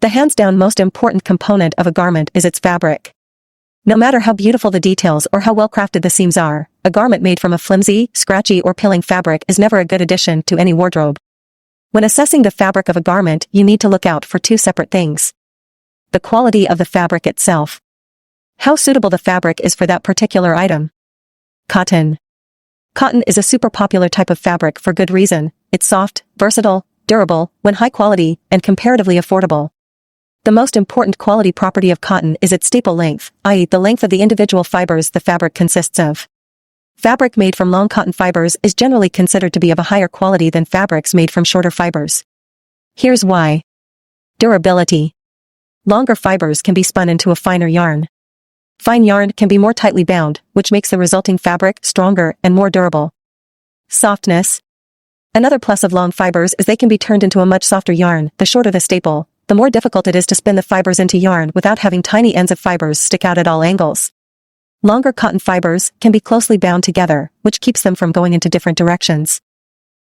The hands-down most important component of a garment is its fabric. No matter how beautiful the details or how well-crafted the seams are, a garment made from a flimsy, scratchy or pilling fabric is never a good addition to any wardrobe. When assessing the fabric of a garment, you need to look out for two separate things. The quality of the fabric itself. How suitable the fabric is for that particular item. Cotton. Cotton is a super popular type of fabric for good reason. It's soft, versatile, durable, when high quality, and comparatively affordable. The most important quality property of cotton is its staple length, i.e. the length of the individual fibers the fabric consists of. Fabric made from long cotton fibers is generally considered to be of a higher quality than fabrics made from shorter fibers. Here's why. Durability. Longer fibers can be spun into a finer yarn. Fine yarn can be more tightly bound, which makes the resulting fabric stronger and more durable. Softness. Another plus of long fibers is they can be turned into a much softer yarn. The shorter the staple, the more difficult it is to spin the fibers into yarn without having tiny ends of fibers stick out at all angles. Longer cotton fibers can be closely bound together, which keeps them from going into different directions.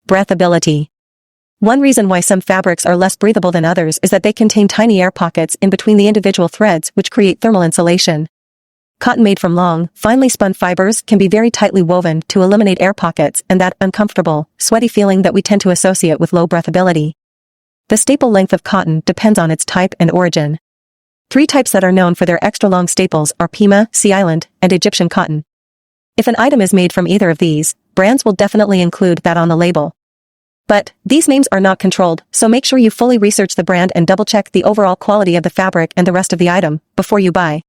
Breathability. One reason why some fabrics are less breathable than others is that they contain tiny air pockets in between the individual threads which create thermal insulation. Cotton made from long, finely spun fibers can be very tightly woven to eliminate air pockets and that uncomfortable, sweaty feeling that we tend to associate with low breathability. The staple length of cotton depends on its type and origin. Three types that are known for their extra long staples are Pima, Sea Island, and Egyptian cotton. If an item is made from either of these, brands will definitely include that on the label. But these names are not controlled, so make sure you fully research the brand and double-check the overall quality of the fabric and the rest of the item before you buy.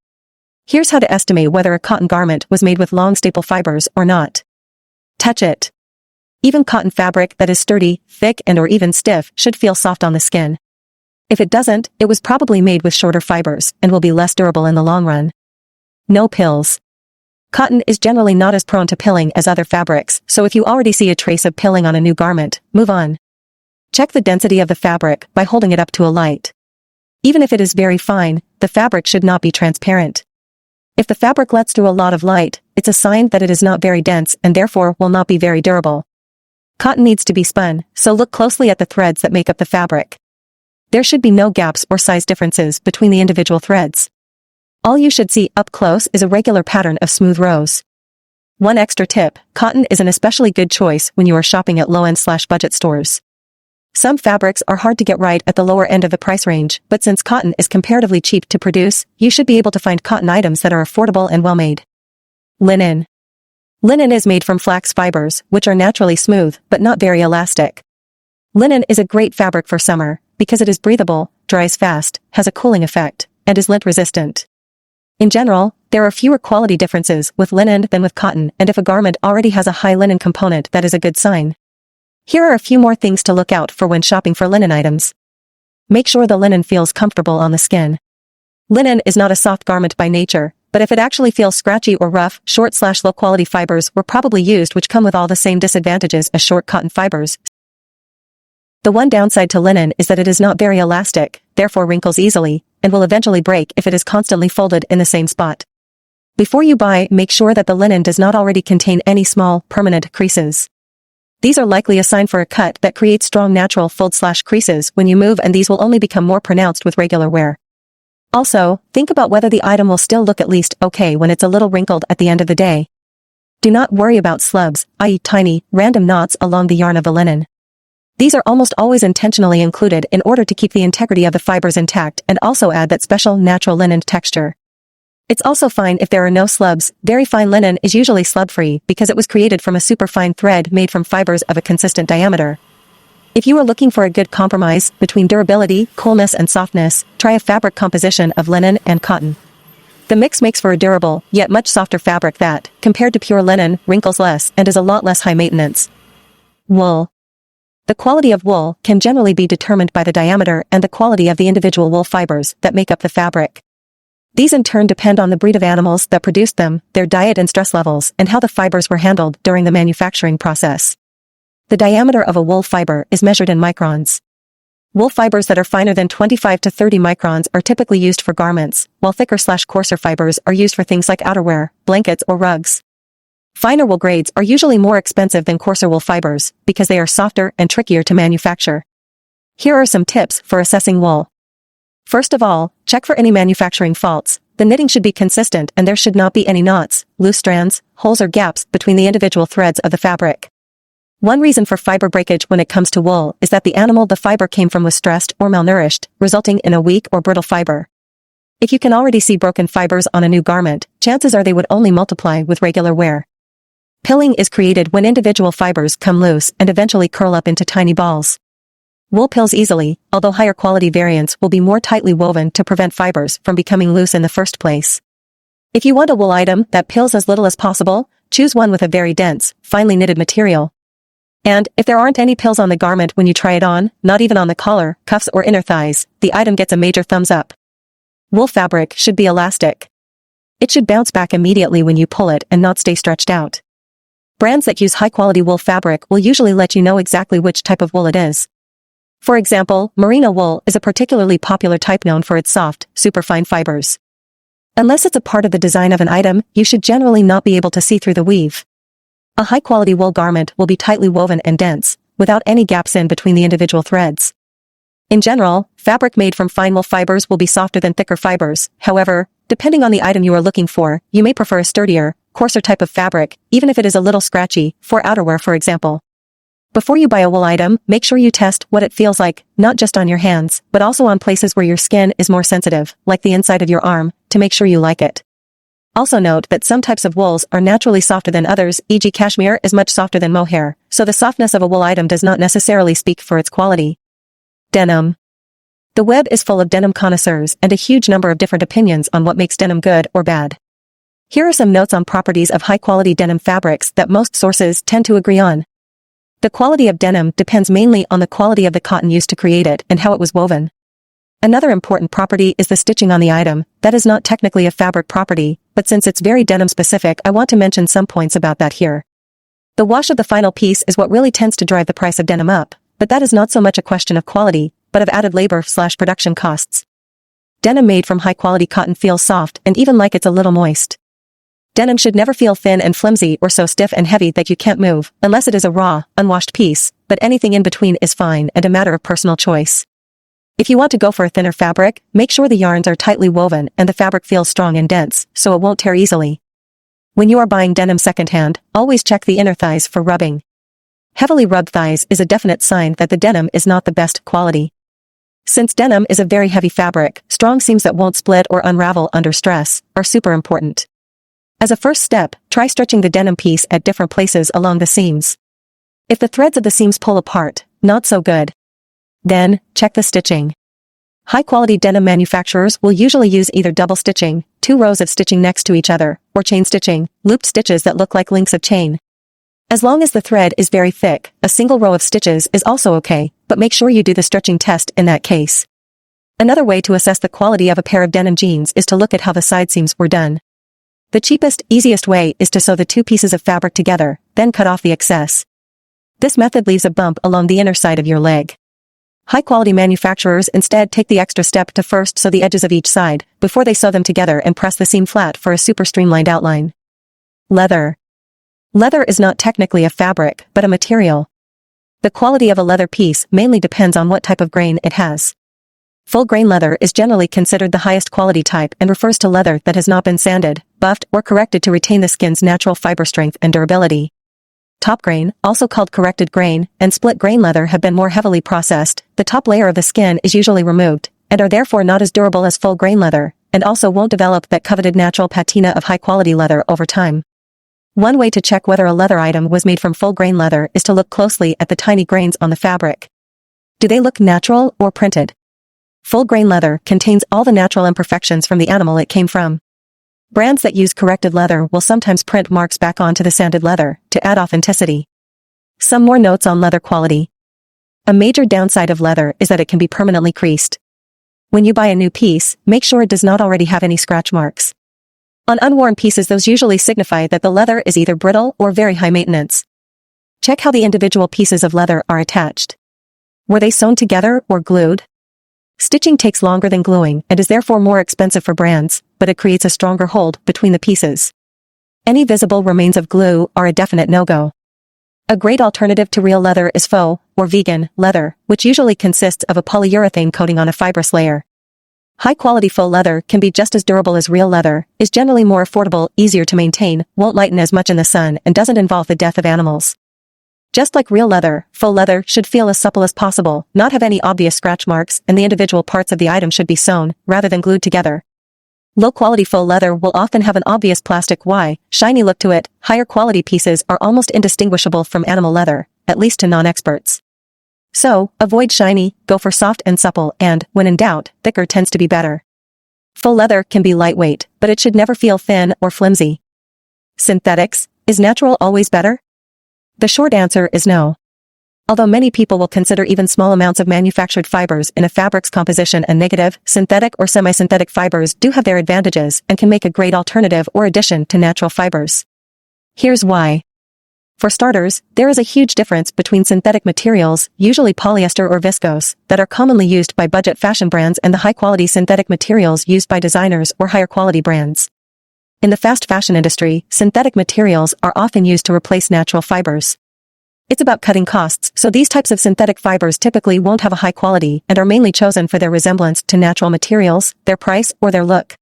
Here's how to estimate whether a cotton garment was made with long staple fibers or not. Touch it. Even cotton fabric that is sturdy, thick and/or even stiff should feel soft on the skin. If it doesn't, it was probably made with shorter fibers and will be less durable in the long run. No pills. Cotton is generally not as prone to pilling as other fabrics, so if you already see a trace of pilling on a new garment, move on. Check the density of the fabric by holding it up to a light. Even if it is very fine, the fabric should not be transparent. If the fabric lets through a lot of light, it's a sign that it is not very dense and therefore will not be very durable. Cotton needs to be spun, so look closely at the threads that make up the fabric. There should be no gaps or size differences between the individual threads. All you should see up close is a regular pattern of smooth rows. One extra tip, cotton is an especially good choice when you are shopping at low-end/budget stores. Some fabrics are hard to get right at the lower end of the price range, but since cotton is comparatively cheap to produce, you should be able to find cotton items that are affordable and well-made. Linen. Linen is made from flax fibers, which are naturally smooth, but not very elastic. Linen is a great fabric for summer, because it is breathable, dries fast, has a cooling effect, and is lint-resistant. In general, there are fewer quality differences with linen than with cotton, and if a garment already has a high linen component, that is a good sign. Here are a few more things to look out for when shopping for linen items. Make sure the linen feels comfortable on the skin. Linen is not a soft garment by nature, but if it actually feels scratchy or rough, short/low quality fibers were probably used which come with all the same disadvantages as short cotton fibers. The one downside to linen is that it is not very elastic, therefore wrinkles easily, and will eventually break if it is constantly folded in the same spot. Before you buy, make sure that the linen does not already contain any small, permanent creases. These are likely a sign for a cut that creates strong natural fold/creases when you move, and these will only become more pronounced with regular wear. Also, think about whether the item will still look at least okay when it's a little wrinkled at the end of the day. Do not worry about slubs, i.e. tiny, random knots along the yarn of the linen. These are almost always intentionally included in order to keep the integrity of the fibers intact and also add that special natural linen texture. It's also fine if there are no slubs. Very fine linen is usually slub-free because it was created from a superfine thread made from fibers of a consistent diameter. If you are looking for a good compromise between durability, coolness and softness, try a fabric composition of linen and cotton. The mix makes for a durable, yet much softer fabric that, compared to pure linen, wrinkles less and is a lot less high maintenance. Wool. The quality of wool can generally be determined by the diameter and the quality of the individual wool fibers that make up the fabric. These in turn depend on the breed of animals that produced them, their diet and stress levels, and how the fibers were handled during the manufacturing process. The diameter of a wool fiber is measured in microns. Wool fibers that are finer than 25 to 30 microns are typically used for garments, while thicker/coarser fibers are used for things like outerwear, blankets or rugs. Finer wool grades are usually more expensive than coarser wool fibers, because they are softer and trickier to manufacture. Here are some tips for assessing wool. First of all, check for any manufacturing faults. The knitting should be consistent and there should not be any knots, loose strands, holes or gaps between the individual threads of the fabric. One reason for fiber breakage when it comes to wool is that the animal the fiber came from was stressed or malnourished, resulting in a weak or brittle fiber. If you can already see broken fibers on a new garment, chances are they would only multiply with regular wear. Pilling is created when individual fibers come loose and eventually curl up into tiny balls. Wool pills easily, although higher quality variants will be more tightly woven to prevent fibers from becoming loose in the first place. If you want a wool item that pills as little as possible, choose one with a very dense, finely knitted material. And, if there aren't any pills on the garment when you try it on, not even on the collar, cuffs or inner thighs, the item gets a major thumbs up. Wool fabric should be elastic. It should bounce back immediately when you pull it and not stay stretched out. Brands that use high-quality wool fabric will usually let you know exactly which type of wool it is. For example, merino wool is a particularly popular type known for its soft, superfine fibers. Unless it's a part of the design of an item, you should generally not be able to see through the weave. A high-quality wool garment will be tightly woven and dense, without any gaps in between the individual threads. In general, fabric made from fine wool fibers will be softer than thicker fibers. However, depending on the item you are looking for, you may prefer a sturdier, coarser type of fabric, even if it is a little scratchy, for outerwear for example. Before you buy a wool item, make sure you test what it feels like, not just on your hands, but also on places where your skin is more sensitive, like the inside of your arm, to make sure you like it. Also note that some types of wools are naturally softer than others, e.g. cashmere is much softer than mohair, so the softness of a wool item does not necessarily speak for its quality. Denim. The web is full of denim connoisseurs and a huge number of different opinions on what makes denim good or bad. Here are some notes on properties of high-quality denim fabrics that most sources tend to agree on. The quality of denim depends mainly on the quality of the cotton used to create it and how it was woven. Another important property is the stitching on the item. That is not technically a fabric property, but since it's very denim specific, I want to mention some points about that here. The wash of the final piece is what really tends to drive the price of denim up, but that is not so much a question of quality, but of added labor/production costs. Denim made from high-quality cotton feels soft and even like it's a little moist. Denim should never feel thin and flimsy or so stiff and heavy that you can't move, unless it is a raw, unwashed piece, but anything in between is fine and a matter of personal choice. If you want to go for a thinner fabric, make sure the yarns are tightly woven and the fabric feels strong and dense, so it won't tear easily. When you are buying denim secondhand, always check the inner thighs for rubbing. Heavily rubbed thighs is a definite sign that the denim is not the best quality. Since denim is a very heavy fabric, strong seams that won't split or unravel under stress are super important. As a first step, try stretching the denim piece at different places along the seams. If the threads of the seams pull apart, not so good. Then, check the stitching. High-quality denim manufacturers will usually use either double stitching, 2 rows of stitching next to each other, or chain stitching, looped stitches that look like links of chain. As long as the thread is very thick, a single row of stitches is also okay, but make sure you do the stretching test in that case. Another way to assess the quality of a pair of denim jeans is to look at how the side seams were done. The cheapest, easiest way is to sew the 2 pieces of fabric together, then cut off the excess. This method leaves a bump along the inner side of your leg. High-quality manufacturers instead take the extra step to first sew the edges of each side, before they sew them together and press the seam flat for a super streamlined outline. Leather. Leather is not technically a fabric, but a material. The quality of a leather piece mainly depends on what type of grain it has. Full-grain leather is generally considered the highest quality type and refers to leather that has not been sanded, buffed, or corrected to retain the skin's natural fiber strength and durability. Top grain, also called corrected grain, and split grain leather have been more heavily processed. The top layer of the skin is usually removed, and are therefore not as durable as full grain leather, and also won't develop that coveted natural patina of high-quality leather over time. One way to check whether a leather item was made from full grain leather is to look closely at the tiny grains on the fabric. Do they look natural or printed? Full grain leather contains all the natural imperfections from the animal it came from. Brands that use corrected leather will sometimes print marks back onto the sanded leather to add authenticity. Some more notes on leather quality. A major downside of leather is that it can be permanently creased. When you buy a new piece, make sure it does not already have any scratch marks. On unworn pieces, those usually signify that the leather is either brittle or very high maintenance. Check how the individual pieces of leather are attached. Were they sewn together or glued? Stitching takes longer than gluing and is therefore more expensive for brands, but it creates a stronger hold between the pieces. Any visible remains of glue are a definite no-go. A great alternative to real leather is faux, or vegan, leather, which usually consists of a polyurethane coating on a fibrous layer. High-quality faux leather can be just as durable as real leather, is generally more affordable, easier to maintain, won't lighten as much in the sun, and doesn't involve the death of animals. Just like real leather, faux leather should feel as supple as possible, not have any obvious scratch marks, and the individual parts of the item should be sewn, rather than glued together. Low-quality faux leather will often have an obvious plastic shiny look to it. Higher quality pieces are almost indistinguishable from animal leather, at least to non-experts. So, avoid shiny, go for soft and supple, and, when in doubt, thicker tends to be better. Faux leather can be lightweight, but it should never feel thin or flimsy. Synthetics, is natural always better? The short answer is no. Although many people will consider even small amounts of manufactured fibers in a fabric's composition a negative, synthetic or semi-synthetic fibers do have their advantages and can make a great alternative or addition to natural fibers. Here's why. For starters, there is a huge difference between synthetic materials, usually polyester or viscose, that are commonly used by budget fashion brands and the high-quality synthetic materials used by designers or higher-quality brands. In the fast fashion industry, synthetic materials are often used to replace natural fibers. It's about cutting costs, so these types of synthetic fibers typically won't have a high quality and are mainly chosen for their resemblance to natural materials, their price, or their look.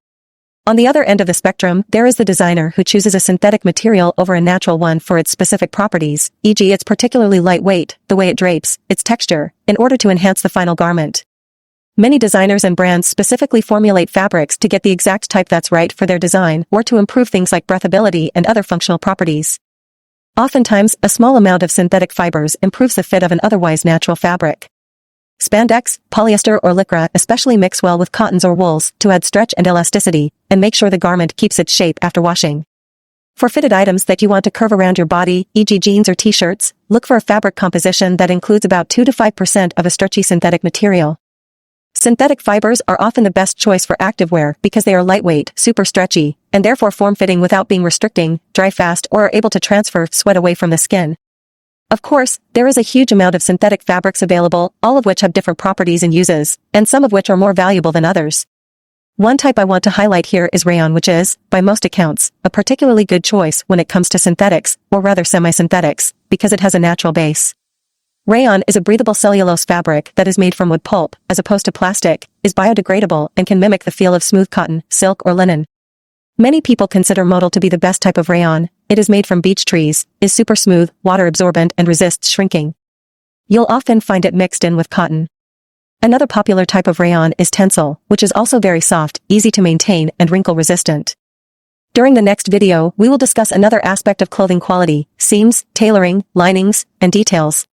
On the other end of the spectrum, there is the designer who chooses a synthetic material over a natural one for its specific properties, e.g. its particularly lightweight, the way it drapes, its texture, in order to enhance the final garment. Many designers and brands specifically formulate fabrics to get the exact type that's right for their design or to improve things like breathability and other functional properties. Oftentimes, a small amount of synthetic fibers improves the fit of an otherwise natural fabric. Spandex, polyester or lycra especially mix well with cottons or wools to add stretch and elasticity, and make sure the garment keeps its shape after washing. For fitted items that you want to curve around your body, e.g. jeans or t-shirts, look for a fabric composition that includes about 2 to 5% of a stretchy synthetic material. Synthetic fibers are often the best choice for activewear because they are lightweight, super stretchy, and therefore form-fitting without being restricting, dry fast, or are able to transfer sweat away from the skin. Of course, there is a huge amount of synthetic fabrics available, all of which have different properties and uses, and some of which are more valuable than others. One type I want to highlight here is rayon, which is, by most accounts, a particularly good choice when it comes to synthetics, or rather semi-synthetics, because it has a natural base. Rayon is a breathable cellulose fabric that is made from wood pulp, as opposed to plastic, is biodegradable, and can mimic the feel of smooth cotton, silk or linen. Many people consider modal to be the best type of rayon. It is made from beech trees, is super smooth, water absorbent and resists shrinking. You'll often find it mixed in with cotton. Another popular type of rayon is tencel, which is also very soft, easy to maintain and wrinkle resistant. During the next video, we will discuss another aspect of clothing quality: seams, tailoring, linings, and details.